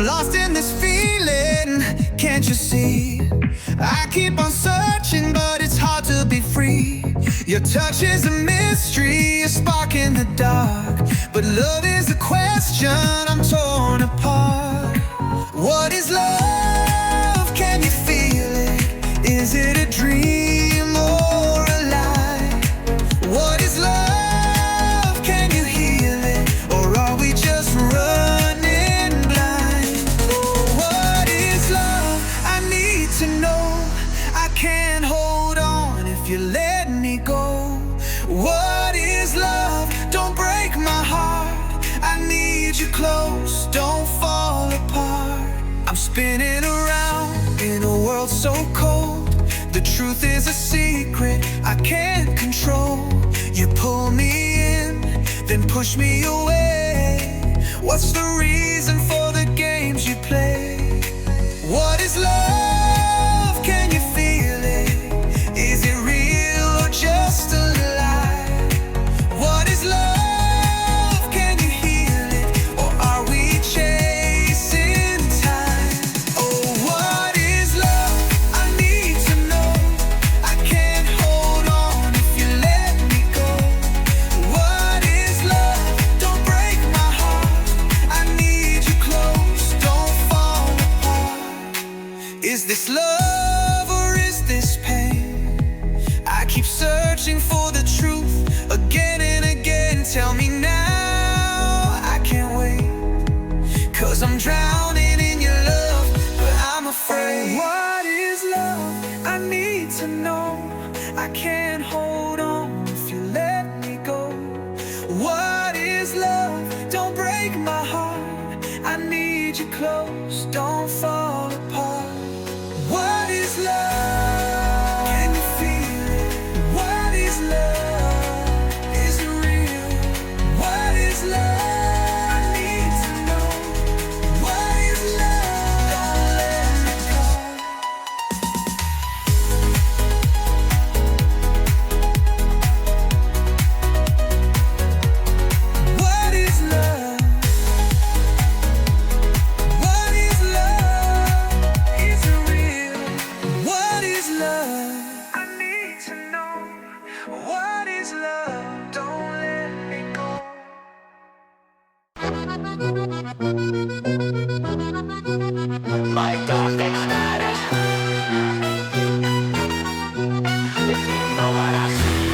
I'm lost in this feeling, can't you see? I keep on searching, but it's hard to be free. Your touch is a mystery, a spark in the dark. But love is a question, I'm torn apart. What is love? Can you feel it? Is it a dream or a lie? What is love? Can you heal it? Or are we just running blind? Oh, what is love? I need to know. I can't hold on if you let me go. What is love? Don't break my heart. I need you close, don't fall apart. I'm spinning around in a world so cold. The truth is a secret I can't control. You pull me in, then push me away. What's the reason for the games you play? What is love? Can you feel it? Is it real or just a lie? What is love? Can you heal it? Or are we chasing time? Oh, what is love? I need to know. I can't hold on if you let me go. What is love? Don't break my heart. I need you close, don't fall apart. Is this love or is this pain? I keep searching for the truth again and again. Tell me now, I can't wait. 'Cause I'm drowning in your love, but I'm afraid. What is love? I need to know. I can't hold on if you let me go. What is love? Don't break my heart. I need you close, don't fall apart. What is love? Can you feel it? What is love? Is it real? What is love? I need to know. What is love? Don't let me go. What is love? What is love? Is it real? What is love? I need to know. What is love? Don't let me go. My Gothic status. If you know what I see.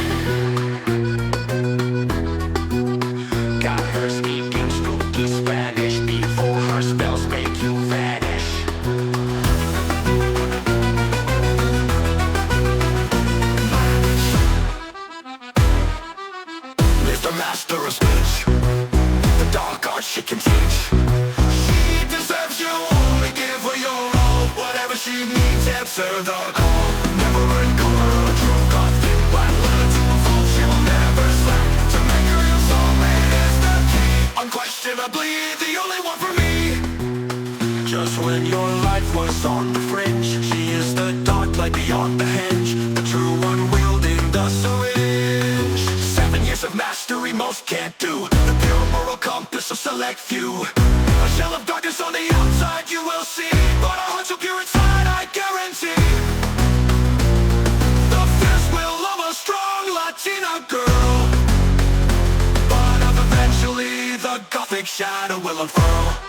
Got her speaking spooky Spanish before her spells make you vanish. Mr. Master of Speech, the dark art she can teach. She deserves you all, to give her your all. Whatever she needs, answer the call. Never ignore her, true Gothic. But learn to evolve, she will never slack. To make her your soulmate is the key. Unquestionably the only one for me. Just when your life was on the fringe, she is the dark light beyond the hinge. The true one wielding the syringe. 7 years of mastery most can't do. The pure moral compass of select few. A shell of darkness on the outside you will see, but a heart so pure inside I guarantee. The fierce will of a strong Latina girl, but eventually the Gothic shadow will unfurl.